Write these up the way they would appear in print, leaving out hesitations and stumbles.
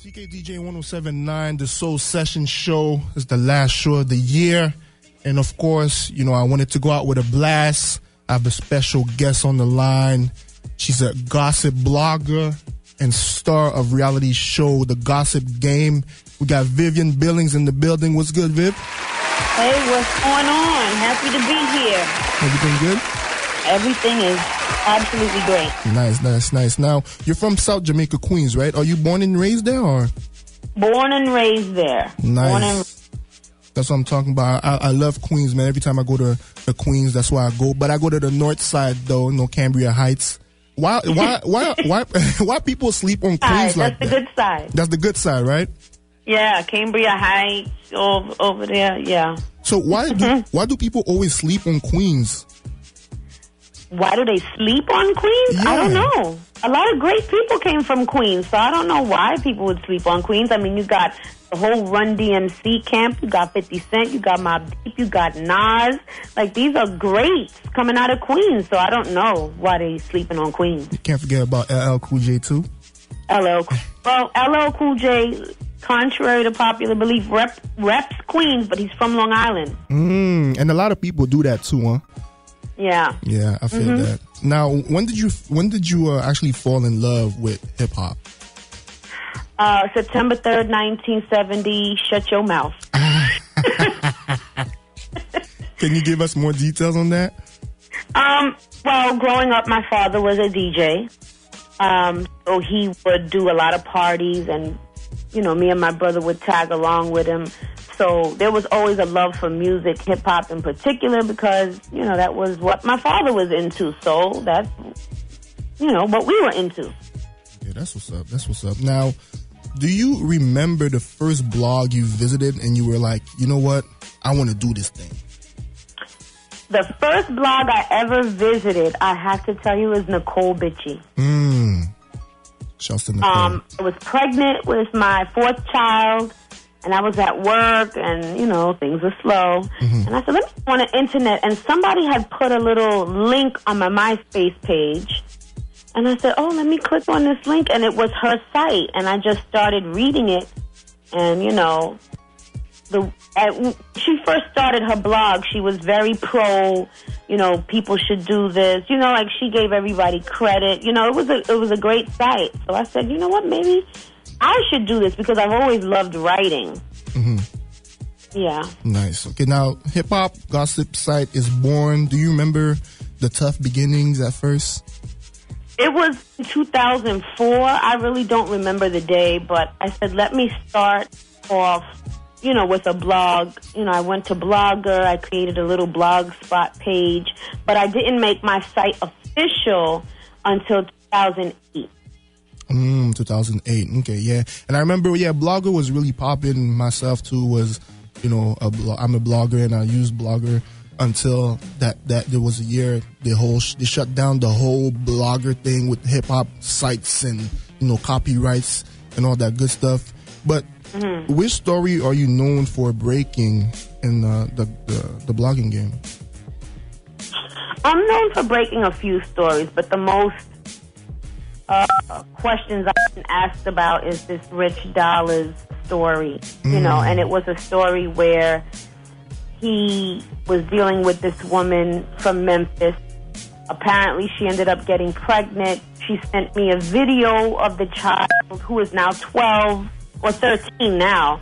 CKDJ 1079, the Soul Session Show is the last show of the year. And of course, you know, I wanted to go out with a blast. I have a special guest on the line. She's a gossip blogger and star of reality show, The Gossip Game. We got Vivian Billings in the building. What's good, Viv? Hey, what's going on? Happy to be here. Everything good? Everything is absolutely great. Nice. Now, you're from South Jamaica, Queens, right? Are you born and raised there, or? Born and raised there. Nice. That's what I'm talking about. I love Queens, man. Every time I go to the Queens, that's where I go. But I go to the north side, though, Cambria Heights. Why people sleep on Queens like that? That's the good side. That's the good side, right? Yeah, Cambria Heights over there. Yeah. So why do people always sleep on Queens? Why do they sleep on Queens? Yeah. I don't know. A lot of great people came from Queens, so I don't know why people would sleep on Queens. I mean, you got the whole Run DMC camp. You got 50 Cent. You got Mobb Deep. You got Nas. Like, these are greats coming out of Queens, so I don't know why they sleeping on Queens. You can't forget about LL Cool J, too. LL Cool J, contrary to popular belief, reps Queens, but he's from Long Island. And a lot of people do that, too, huh? Yeah. Yeah, I feel that. Now, when did you actually fall in love with hip hop? September 3rd, 1970. Shut your mouth. Can you give us more details on that? Well, growing up, my father was a DJ. So he would do a lot of parties, and me and my brother would tag along with him. So there was always a love for music, hip-hop in particular, because, that was what my father was into. So that's, what we were into. Yeah, that's what's up. Now, do you remember the first blog you visited and you were like, you know what, I want to do this thing? The first blog I ever visited, I have to tell you, is Nicole Bitchie. Shouts to Nicole. I was pregnant with my fourth child. And I was at work, and, things were slow. And I said, let me go on the internet. And somebody had put a little link on my MySpace page. And I said, let me click on this link. And it was her site. And I just started reading it. And, she first started her blog. She was very pro, people should do this. Like, she gave everybody credit. It was a great site. So I said, you know what, maybe I should do this, because I've always loved writing. Yeah. Nice. Okay, now, hip-hop gossip site is born. Do you remember the tough beginnings at first? It was 2004. I really don't remember the day, but I said, let me start off, with a blog. I went to Blogger. I created a little blogspot page, but I didn't make my site official until 2008. 2008. Okay, yeah. And I remember, Blogger was really popping. Myself too was, I'm a blogger, and I used Blogger until that there was a year they shut down the whole Blogger thing with hip hop sites and copyrights and all that good stuff. But which story are you known for breaking in the blogging game? I'm known for breaking a few stories, but the most questions I've been asked about is this Rich Dollars story, and it was a story where he was dealing with this woman from Memphis. Apparently, she ended up getting pregnant. She sent me a video of the child, who is now 12 or 13 now.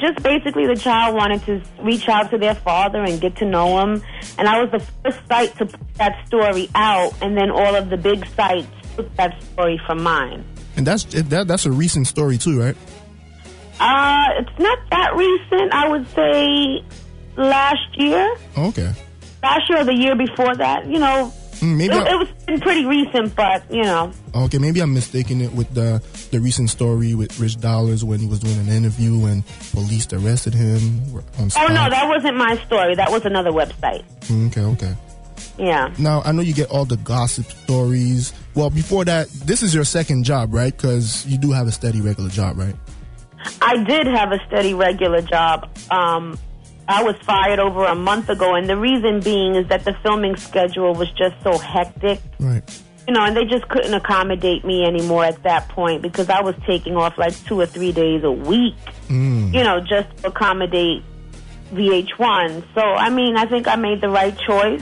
Just basically the child wanted to reach out to their father and get to know him. And I was the first site to put that story out, and then all of the big sites took that story from mine. And that's a recent story too, right? It's not that recent. I would say last year. Okay. Last year or the year before that, Maybe it was pretty recent, but, Okay, maybe I'm mistaking it with the recent story with Rich Dollars when he was doing an interview and police arrested him on spot. Oh, no, that wasn't my story. That was another website. Okay. Yeah. Now, I know you get all the gossip stories. Well, before that, this is your second job, right? Because you do have a steady, regular job, right? I did have a steady, regular job. I was fired over a month ago, and the reason being is that the filming schedule was just so hectic. Right. You know, and they just couldn't accommodate me anymore at that point because I was taking off like 2 or 3 days a week, you know, just to accommodate VH1. So, I mean, I think I made the right choice.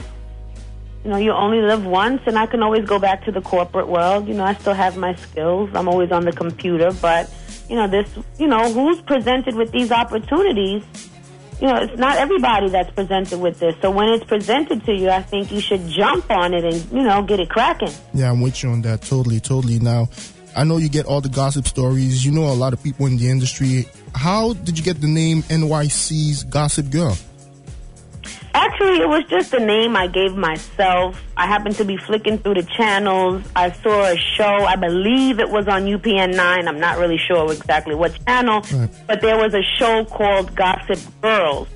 You know, you only live once, and I can always go back to the corporate world. You know, I still have my skills. I'm always on the computer, but, you know, who's presented with these opportunities? You know, it's not everybody that's presented with this. So when it's presented to you, I think you should jump on it and, you know, get it cracking. Yeah, I'm with you on that. Totally. Now, I know you get all the gossip stories. You know a lot of people in the industry. How did you get the name NYC's Gossip Girl? Actually, it was just a name I gave myself. I happened to be flicking through the channels. I saw a show. I believe it was on UPN 9. I'm not really sure exactly what channel. Right. But there was a show called Gossip Girls.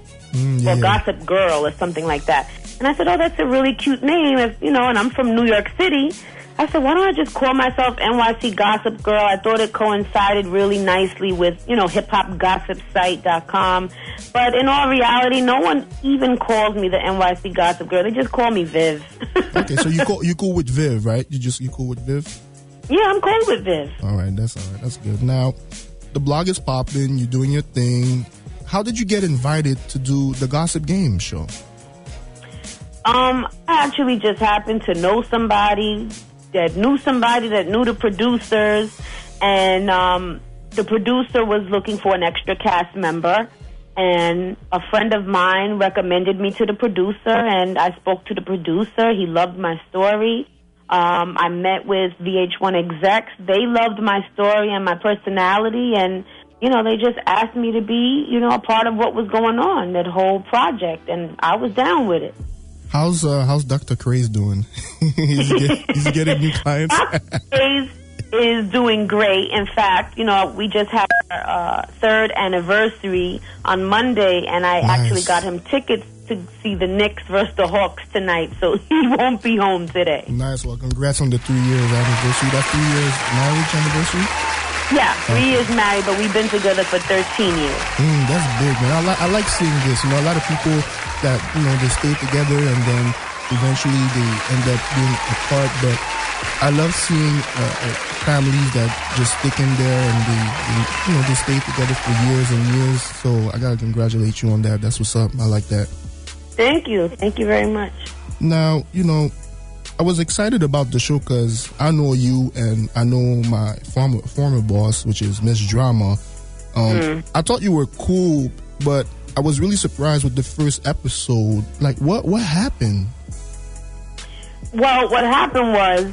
Gossip Girl or something like that. And I said, oh, that's a really cute name. And I'm from New York City. I said, why don't I just call myself NYC Gossip Girl? I thought it coincided really nicely with, hiphopgossipsite.com. But in all reality, no one even calls me the NYC Gossip Girl. They just call me Viv. Okay, so you cool with Viv, right? You cool with Viv? Yeah, I'm cool with Viv. All right. That's good. Now, the blog is popping. You're doing your thing. How did you get invited to do the Gossip Game show? I actually just happened to know somebody that knew the producers, and the producer was looking for an extra cast member, and a friend of mine recommended me to the producer, and I spoke to the producer. He loved my story. I met with VH1 execs. They loved my story and my personality, and they just asked me to be a part of what was going on, that whole project, and I was down with it. How's Dr. Craze doing? He's getting new clients. Dr. Craze is doing great. In fact, we just had our third anniversary on Monday, and I actually got him tickets to see the Knicks versus the Hawks tonight, so he won't be home today. Nice. Well, congrats on the 3 years anniversary. That's 3 years marriage anniversary? Yeah, 3 years married, but we've been together for 13 years. That's big, man. I like seeing this. A lot of people that, they stay together and then eventually they end up being apart. But I love seeing families that just stick in there and they stay together for years and years. So I got to congratulate you on that. That's what's up. I like that. Thank you. Thank you very much. Now, I was excited about the show because I know you and I know my former boss, which is Ms.Drama. I thought you were cool, but I was really surprised with the first episode. Like, what happened? Well, what happened was,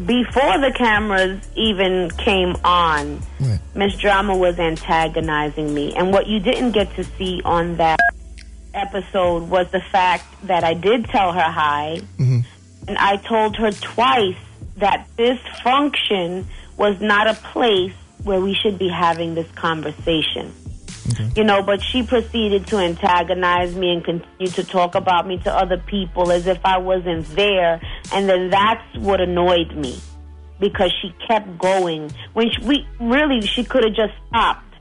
before the cameras even came on, right, Ms.Drama was antagonizing me. And what you didn't get to see on that episode was the fact that I did tell her hi. Mm-hmm. And I told her twice that this function was not a place where we should be having this conversation. Okay. But she proceeded to antagonize me and continue to talk about me to other people as if I wasn't there. And then that's what annoyed me, because she kept going. When she could have just stopped,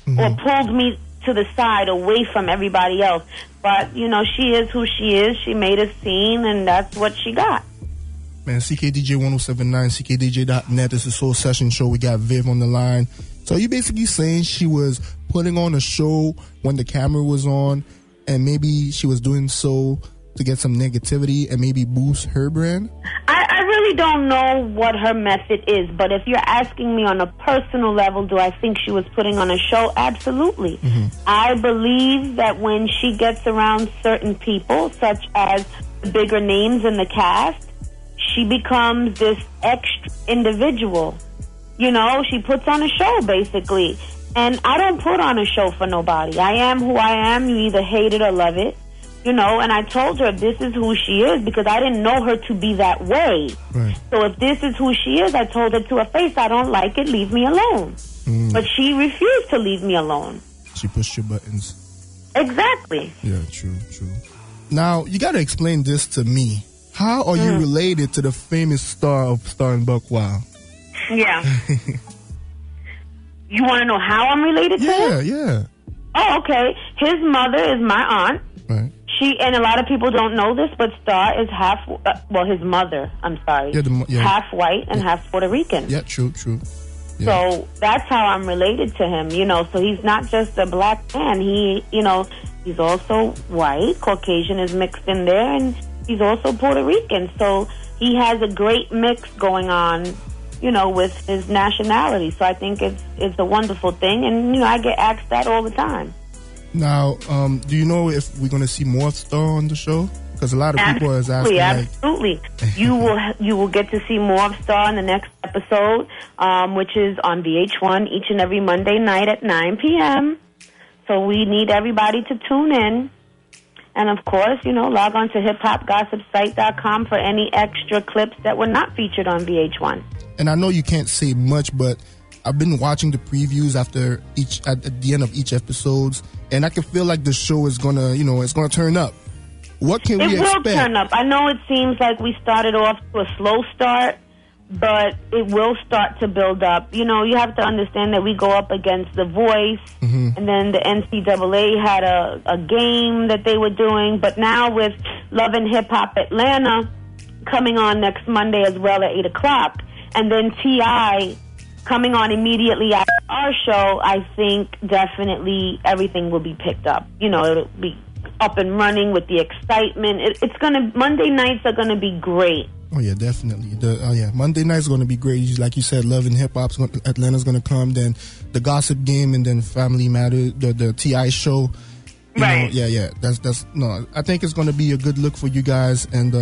mm-hmm, or pulled me to the side away from everybody else. But, she is who she is. She made a scene, and that's what she got. Man, CKDJ 1079, CKDJ.net. This is Soul Session Show. We got Viv on the line. So are you basically saying she was putting on a show when the camera was on, and maybe she was doing so to get some negativity and maybe boost her brand? I really don't know what her method is, but if you're asking me on a personal level, do I think she was putting on a show? Absolutely. Mm-hmm. I believe that when she gets around certain people, such as the bigger names in the cast, she becomes this extra individual. She puts on a show, basically. And I don't put on a show for nobody. I am who I am. You either hate it or love it. And I told her this is who she is because I didn't know her to be that way. Right. So if this is who she is, I told her to her face, I don't like it, leave me alone. But she refused to leave me alone. She pushed your buttons. Exactly. Yeah, true. Now, you got to explain this to me. How are you related to the famous star of Star and Bucwild? Yeah. You want to know how I'm related to him? Yeah. Oh, okay. His mother is my aunt. Right. And a lot of people don't know this, but Star is half, his mother, I'm sorry, half white and half Puerto Rican. Yeah, true. Yeah. So that's how I'm related to him, So he's not just a black man. He's also white, Caucasian is mixed in there, and he's also Puerto Rican. So he has a great mix going on, with his nationality. So I think it's a wonderful thing, and I get asked that all the time. Now, do you know if we're going to see more of Star on the show? Because a lot of people are asking. Absolutely. You will get to see more of Star in the next episode, which is on VH1 each and every Monday night at 9 p.m. So we need everybody to tune in. And, of course, log on to hiphopgossipsite.com for any extra clips that were not featured on VH1. And I know you can't say much, but I've been watching the previews at the end of each episodes, and I can feel like the show is gonna, it's gonna turn up. What can we expect? It will turn up. I know it seems like we started off to a slow start, but it will start to build up. You have to understand that we go up against The Voice, and then the NCAA had a game that they were doing, but now with Love and Hip Hop Atlanta coming on next Monday as well at 8 o'clock, and then T.I. coming on immediately after our show, I think definitely everything will be picked up. It'll be up and running with the excitement. Monday nights are gonna be great. Oh yeah, definitely. Monday night's gonna be great. Like you said, Love and Hip Hop's Atlanta's gonna come. Then the Gossip Game, and then Family Matter, the T.I. show. Right. That's no. I think it's gonna be a good look for you guys, and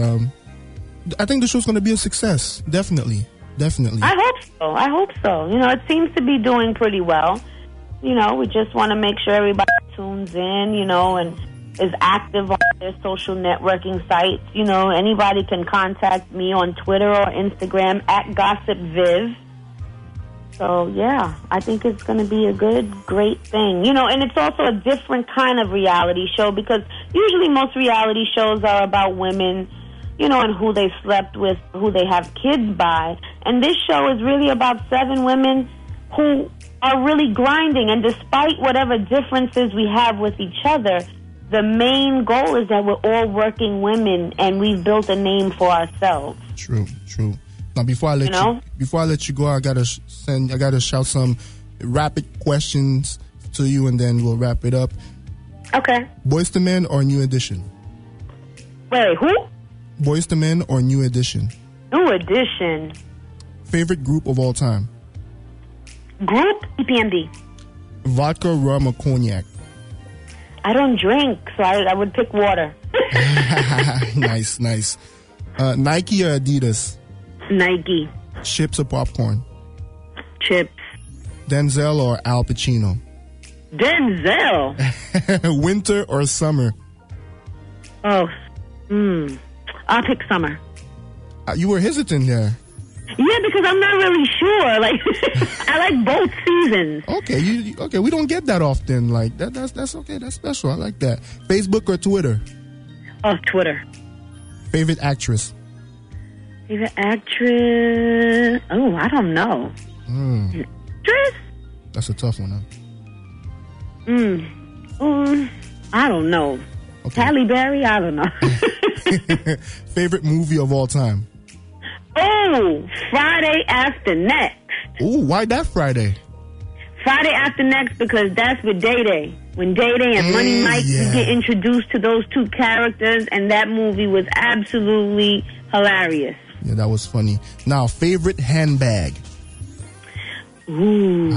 I think the show's gonna be a success. Definitely. I hope so. It seems to be doing pretty well. We just want to make sure everybody tunes in, and is active on their social networking sites. Anybody can contact me on Twitter or Instagram at GossipViv. So, yeah, I think it's going to be a great thing. And it's also a different kind of reality show, because usually most reality shows are about women, and who they slept with, who they have kids by. And this show is really about 7 women who are really grinding. And despite whatever differences we have with each other, the main goal is that we're all working women, and we've built a name for ourselves. True. Now, before I let you go, I gotta shout some rapid questions to you, and then we'll wrap it up. Okay. Boyz II Men or New Edition? Wait, who? Boyz II Men or New Edition? New Edition. Favorite group of all time? Group? EPMD. Vodka, rum, or cognac? I don't drink, so I would pick water. Nice. Nike or Adidas? Nike. Chips or popcorn? Chips. Denzel or Al Pacino? Denzel. Winter or summer? Oh, I'll pick summer. You were hesitant there. Yeah, because I'm not really sure. I like both seasons. Okay, we don't get that often. Like that's okay. That's special. I like that. Facebook or Twitter? Oh, Twitter. Favorite actress? Favorite actress? Oh, I don't know. Actress? That's a tough one, huh? I don't know. Okay. Halle Berry? I don't know. Favorite movie of all time? Oh, Friday After Next. Oh, why that Friday? Friday After Next, because that's with Day Day. When Day Day and Money Mike get introduced to those two characters, and that movie was absolutely hilarious. Yeah, that was funny. Now, favorite handbag? Ooh.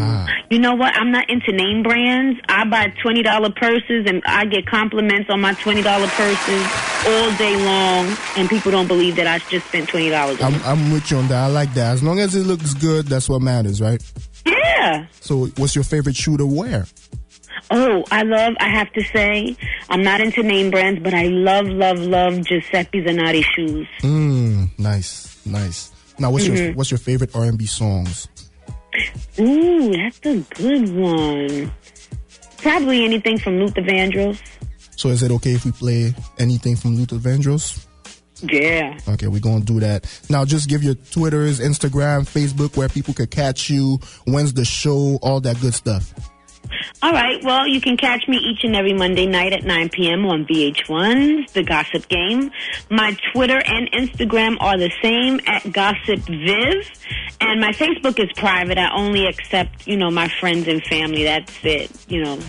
You know what? I'm not into name brands. I buy $20 purses, and I get compliments on my $20 purses all day long, and people don't believe that I just spent $20 on I'm with you on that. I like that. As long as it looks good, that's what matters, right? Yeah. So what's your favorite shoe to wear? Oh, I have to say, I'm not into name brands, but I love Giuseppe Zanotti shoes. Nice. Now, what's your favorite R&B songs? Ooh, that's a good one. Probably anything from Luther Vandross. So is it okay if we play anything from Luther Vandross? Yeah. Okay, we're going to do that. Now, just give your Twitters, Instagram, Facebook, where people could catch you. When's the show? All that good stuff. All right. Well, you can catch me each and every Monday night at 9 p.m. on VH1's The Gossip Game. My Twitter and Instagram are the same at Gossip Viv. And my Facebook is private. I only accept, my friends and family. That's it, Okay.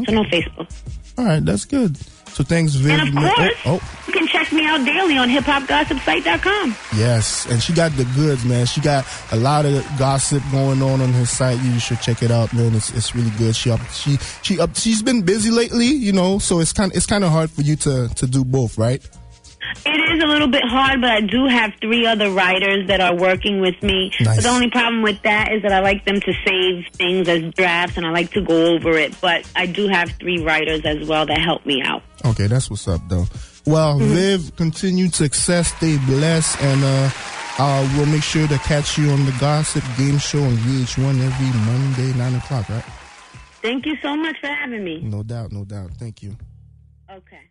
So no Facebook. All right. That's good. So thanks, Viv. And of course, you can check me out daily on hiphopgossipsite.com. Yes, and she got the goods, man. She got a lot of gossip going on her site. You should check it out, man. It's really good. She's been busy lately, so it's kind of hard for you to do both, right? It is a little bit hard, but I do have 3 other writers that are working with me. Nice. But the only problem with that is that I like them to save things as drafts, and I like to go over it. But I do have 3 writers as well that help me out. Okay, that's what's up, though. Well, Viv, continued success, stay blessed, and we'll make sure to catch you on the Gossip Game Show on VH1 every Monday, 9 o'clock, right? Thank you so much for having me. No doubt, no doubt. Thank you. Okay.